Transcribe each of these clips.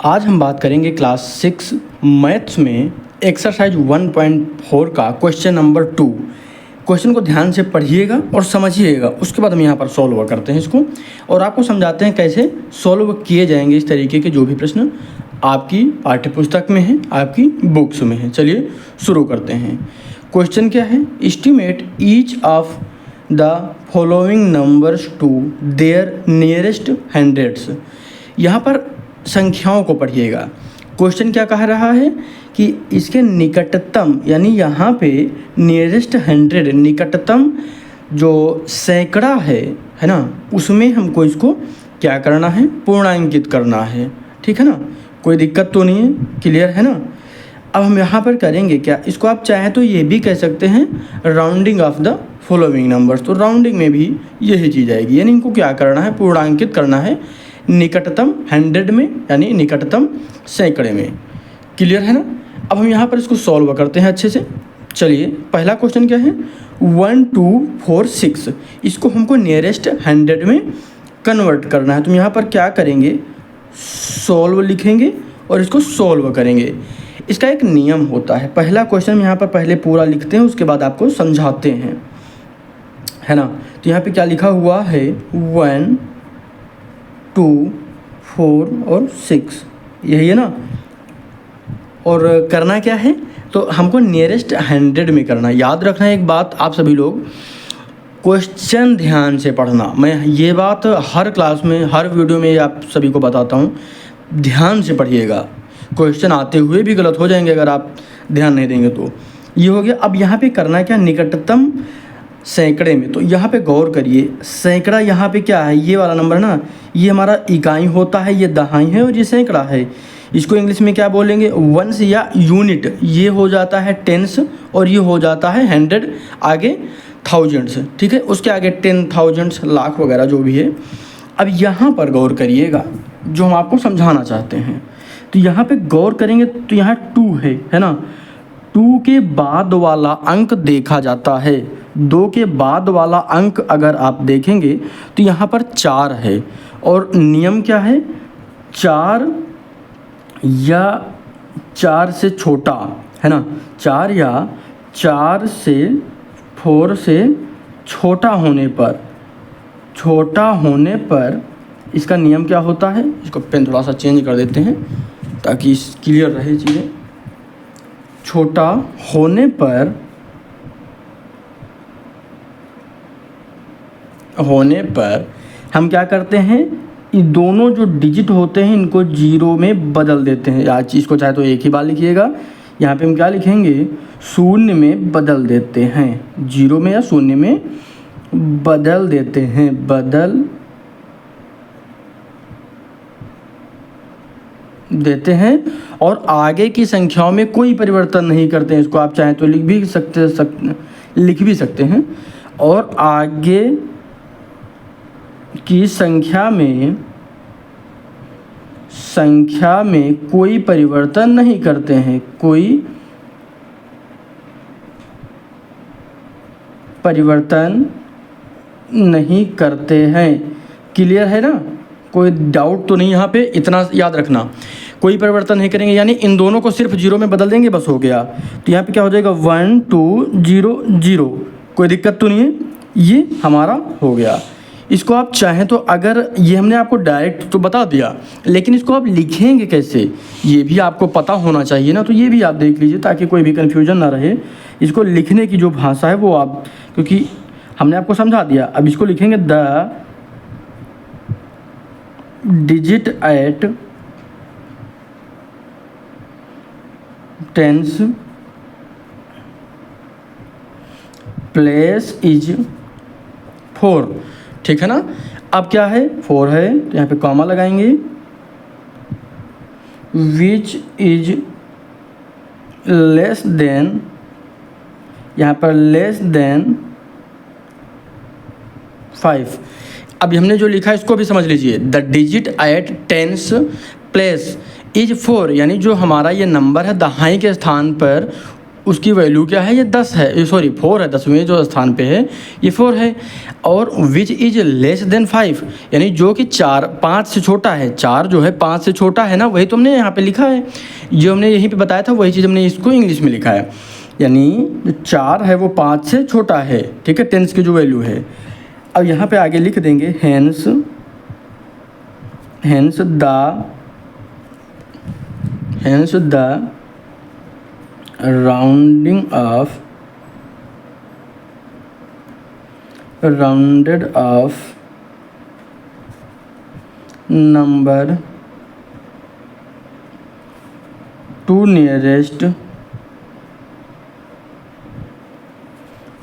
आज हम बात करेंगे क्लास 6 मैथ्स में एक्सरसाइज 1.4 का क्वेश्चन नंबर 2। क्वेश्चन को ध्यान से पढ़िएगा और समझिएगा, उसके बाद हम यहाँ पर सॉल्व करते हैं इसको और आपको समझाते हैं कैसे सॉल्व किए जाएंगे इस तरीके के जो भी प्रश्न आपकी पाठ्यपुस्तक में है, आपकी बुक्स में है। चलिए शुरू करते हैं। क्वेश्चन क्या है? Estimate each of the following numbers to their nearest hundreds. यहाँ पर संख्याओं को पढ़िएगा। क्वेश्चन क्या कह रहा है कि इसके निकटतम, यानी यहाँ पे नियरेस्ट हंड्रेड, निकटतम जो सैकड़ा है ना, उसमें हमको इसको क्या करना है? पूर्णांकित करना है। ठीक है ना, कोई दिक्कत तो नहीं है, क्लियर है ना। अब हम यहाँ पर करेंगे क्या, इसको आप चाहे तो ये भी कह सकते हैं rounding off the following numbers. तो राउंडिंग में भी यही चीज़ आएगी, यानी इनको क्या करना है? पूर्णांकित करना है निकटतम 100 में, यानी निकटतम सैकड़े में। क्लियर है ना। अब हम यहाँ पर इसको सॉल्व करते हैं अच्छे से। चलिए, पहला क्वेश्चन क्या है? 1 2 4 6, इसको हमको नियरेस्ट 100 में कन्वर्ट करना है। तो यहाँ पर क्या करेंगे? सॉल्व लिखेंगे और इसको सॉल्व करेंगे। इसका एक नियम होता है। पहला क्वेश्चन यहाँ पर पहले पूरा लिखते हैं, उसके बाद आपको समझाते हैं, है ना। तो यहाँ पे क्या लिखा हुआ है? 1 2 4 और 6, यही है ना। और करना क्या है? तो हमको नियरेस्ट 100 में करना है। याद रखना है एक बात, आप सभी लोग क्वेश्चन ध्यान से पढ़ना। मैं ये बात हर क्लास में, हर वीडियो में आप सभी को बताता हूँ, ध्यान से पढ़िएगा। क्वेश्चन आते हुए भी गलत हो जाएंगे अगर आप ध्यान नहीं देंगे तो। ये हो गया। अब यहाँ पे करना क्या? निकटतम सैकड़े में। तो यहाँ पे गौर करिए, सैकड़ा यहाँ पे क्या है? ये वाला नंबर ना, ये हमारा इकाई होता है, ये दहाई है और ये सैकड़ा है। इसको इंग्लिश में क्या बोलेंगे? वंस या यूनिट। ये हो जाता है टेंस और ये हो जाता है 100, आगे थाउजेंड्स। ठीक है, उसके आगे 10,000, लाख वगैरह जो भी है। अब यहाँ पर गौर करिएगा, जो हम आपको समझाना चाहते हैं। तो यहाँ पे गौर करेंगे तो यहाँ 2 है ना। 2 के बाद वाला अंक देखा जाता है। 2 के बाद वाला अंक अगर आप देखेंगे तो यहाँ पर 4 है और नियम क्या है? 4 या 4 से छोटा, है ना। 4 या 4 से 4 से छोटा होने पर इसका नियम क्या होता है? इसको पेन थोड़ा सा चेंज कर देते हैं ताकि क्लियर रहे चीज़ें। छोटा होने पर हम क्या करते हैं? ये दोनों जो डिजिट होते हैं इनको 0 में बदल देते हैं। या चीज़ को चाहे तो एक ही बार लिखिएगा। यहाँ पे हम क्या लिखेंगे? 0 में बदल देते हैं। 0 में या 0 में बदल देते हैं और आगे की संख्याओं में कोई परिवर्तन नहीं करते हैं। इसको आप चाहें तो लिख भी सकते हैं और आगे की संख्या में कोई परिवर्तन नहीं करते हैं, कोई परिवर्तन नहीं करते हैं। क्लियर है ना, कोई डाउट तो नहीं यहाँ पे, इतना याद रखना। कोई परिवर्तन नहीं करेंगे, यानी इन दोनों को सिर्फ 0 में बदल देंगे, बस हो गया। तो यहाँ पे क्या हो जाएगा? 1 2 0 0, कोई दिक्कत तो नहीं है। ये हमारा हो गया। इसको आप चाहें तो, अगर ये हमने आपको डायरेक्ट तो बता दिया, लेकिन इसको आप लिखेंगे कैसे ये भी आपको पता होना चाहिए ना। तो ये भी आप देख लीजिए ताकि कोई भी कन्फ्यूजन ना रहे। इसको लिखने की जो भाषा है वो आप, क्योंकि हमने आपको समझा दिया। अब इसको लिखेंगे the digit at tens place is 4। ठीक है ना। अब क्या है? 4 है तो यहाँ पे कॉमा लगाएंगे। विच इज लेस देन, यहाँ पर लेस देन 5। अब हमने जो लिखा है इसको भी समझ लीजिए। The digit at tens place is 4, यानी जो हमारा ये नंबर है दहाई के स्थान पर उसकी वैल्यू क्या है, ये 10 है, ये सॉरी 4 है, 10वें जो स्थान पे है ये 4 है। और विच इज़ लेस देन 5, यानी जो कि 5 से छोटा है, 4 जो है 5 से छोटा है ना, वही तो हमने यहाँ पे लिखा है, जो हमने यहीं पे बताया था वही चीज़ हमने इसको इंग्लिश में लिखा है, यानी जो 4 है वो 5 से छोटा है, ठीक है, टेंस की जो वैल्यू है। अब यहाँ पे आगे लिख देंगे hence the rounded off number to nearest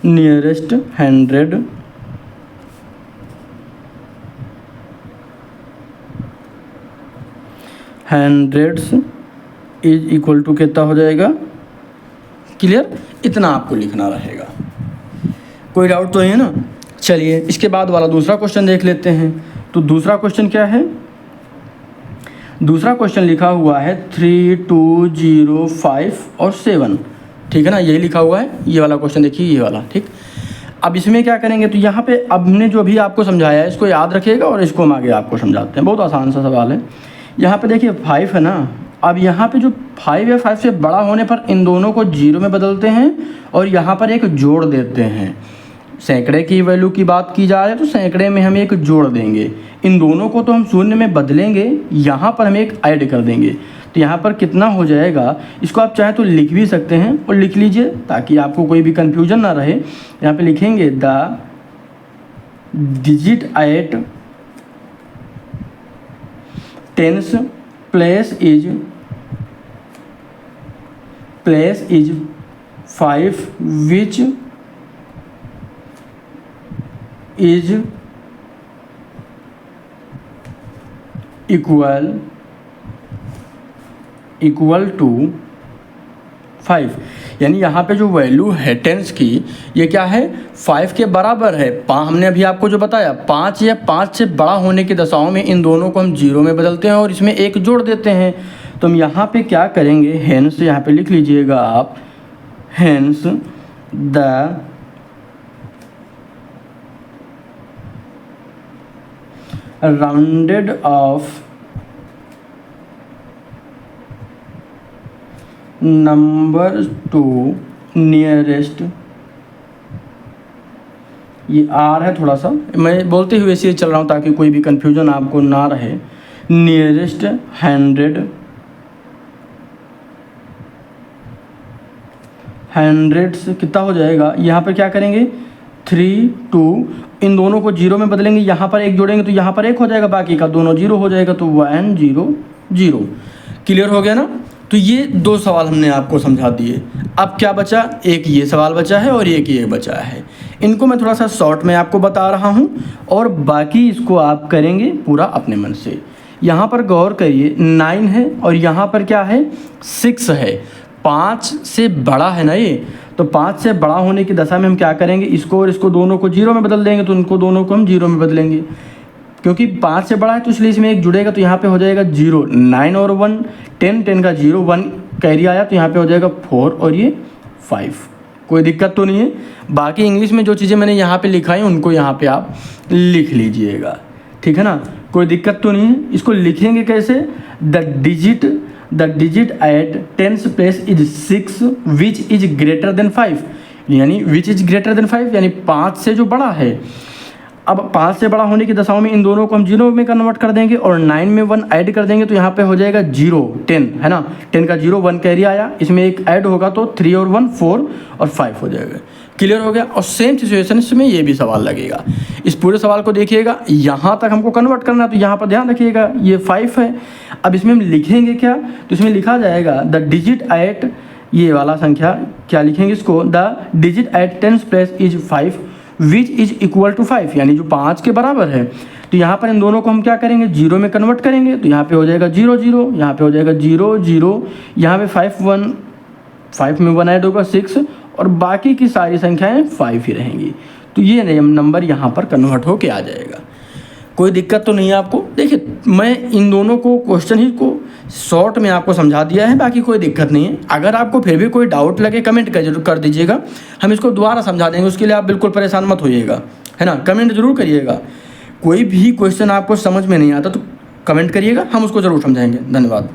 100 hundreds is equal to कितना हो जाएगा, क्लियर, इतना आपको लिखना रहेगा। कोई डाउट तो नहीं है ना। चलिए इसके बाद वाला दूसरा क्वेश्चन देख लेते हैं। तो दूसरा क्वेश्चन क्या है, दूसरा क्वेश्चन लिखा हुआ है 3, 2, 0, 5 और 7, ठीक है ना, यही लिखा हुआ है, ये वाला क्वेश्चन देखिए, ये वाला, ठीक। अब इसमें क्या करेंगे, तो यहाँ पे अब हमने जो भी आपको समझाया है इसको याद रखिएगा और इसको हम आगे आपको समझाते हैं। बहुत आसान सा सवाल है। यहाँ पे देखिए 5 है ना, अब यहाँ पे जो 5 है 5 से बड़ा होने पर इन दोनों को 0 में बदलते हैं और यहाँ पर एक जोड़ देते हैं। सैकड़े की वैल्यू की बात की जा रही है तो सैकड़े में हम एक जोड़ देंगे, इन दोनों को तो हम शून्य में बदलेंगे, यहाँ पर हम एक ऐड कर देंगे। तो यहाँ पर कितना हो जाएगा, इसको आप चाहे तो लिख भी सकते हैं और लिख लीजिए ताकि आपको कोई भी कन्फ्यूजन ना रहे। यहाँ पे लिखेंगे the digit at tens place is 5 which is equal to 5, यानी यहाँ पे जो वैल्यू है टेंस की ये क्या है, 5 के बराबर है। हमने अभी आपको जो बताया 5 या 5 से बड़ा होने की दशाओं में इन दोनों को हम 0 में बदलते हैं और इसमें एक जोड़ देते हैं। तो हम यहाँ पे क्या करेंगे, हेंस यहाँ पे लिख लीजिएगा आप, hence the rounded off number two nearest, ये आर है, थोड़ा सा मैं बोलते हुए इसलिए चल रहा हूँ ताकि कोई भी कन्फ्यूजन आपको ना रहे। नियरेस्ट 100 हंड्रेड्स कितना हो जाएगा, यहाँ पर क्या करेंगे 3, 2, इन दोनों को 0 में बदलेंगे, यहाँ पर एक जोड़ेंगे तो यहाँ पर एक हो जाएगा, बाकी का दोनों 0 हो जाएगा, तो 1 0 0। क्लियर हो गया ना। तो ये 2 सवाल हमने आपको समझा दिए। अब क्या बचा, एक ये सवाल बचा है और एक ये बचा है। इनको मैं थोड़ा सा शॉर्ट में आपको बता रहा हूँ और बाकी इसको आप करेंगे पूरा अपने मन से। यहाँ पर गौर करिए 9 है और यहाँ पर क्या है 6 है, 5 से बड़ा है ना ये, तो 5 से बड़ा होने की दशा में हम क्या करेंगे, इसको और इसको दोनों को 0 में बदल देंगे, तो उनको दोनों को हम 0 में बदलेंगे। क्योंकि 5 से बड़ा है तो इसलिए इसमें एक जुड़ेगा, तो यहाँ पे हो जाएगा 0, 9 और 1 10, 10 का 0, 1 कैरी आया तो यहाँ पे हो जाएगा 4 और ये 5। कोई दिक्कत तो नहीं है। बाकी इंग्लिश में जो चीज़ें मैंने यहाँ पे लिखाई उनको यहाँ पे आप लिख लीजिएगा, ठीक है ना, कोई दिक्कत तो नहीं है। इसको लिखेंगे कैसे, the digit at tens place is 6 which is greater than 5, यानी विच इज ग्रेटर देन 5 यानी 5 से जो बड़ा है। अब 5 से बड़ा होने की दशाओं में इन दोनों को हम 0 में कन्वर्ट कर देंगे और 9 में 1 ऐड कर देंगे, तो यहाँ पे हो जाएगा 0 10 है ना, 10 का 0, 1 कैरी आया, इसमें एक ऐड होगा तो 3 और 1 4 और 5 हो जाएगा। क्लियर हो गया। और सेम सिचुएशन इसमें ये भी सवाल लगेगा। इस पूरे सवाल को देखिएगा, यहाँ तक हमको कन्वर्ट करना है तो यहाँ पर ध्यान रखिएगा ये 5 है। अब इसमें हम लिखेंगे क्या, तो इसमें लिखा जाएगा द डिजिट एट, ये वाला संख्या क्या लिखेंगे इसको, the digit at tens place is 5 which is equal to 5, यानी जो 5 के बराबर है। तो यहाँ पर इन दोनों को हम क्या करेंगे 0 में कन्वर्ट करेंगे, तो यहाँ पे हो जाएगा 0 0, यहाँ पे हो जाएगा 0 0, यहाँ पे 5 में 1 ऐड होगा 6 और बाकी की सारी संख्याएं 5 ही रहेंगी। तो ये नंबर यहाँ पर कन्वर्ट होके आ जाएगा। कोई दिक्कत तो नहीं है आपको। देखिए मैं इन दोनों को क्वेश्चन ही को शॉर्ट में आपको समझा दिया है, बाकी कोई दिक्कत नहीं है। अगर आपको फिर भी कोई डाउट लगे कमेंट कर जरूर कर दीजिएगा, हम इसको दोबारा समझा देंगे, उसके लिए आप बिल्कुल परेशान मत होइएगा, है ना। कमेंट जरूर करिएगा, कोई भी क्वेश्चन आपको समझ में नहीं आता तो कमेंट करिएगा, हम उसको ज़रूर समझाएंगे। धन्यवाद।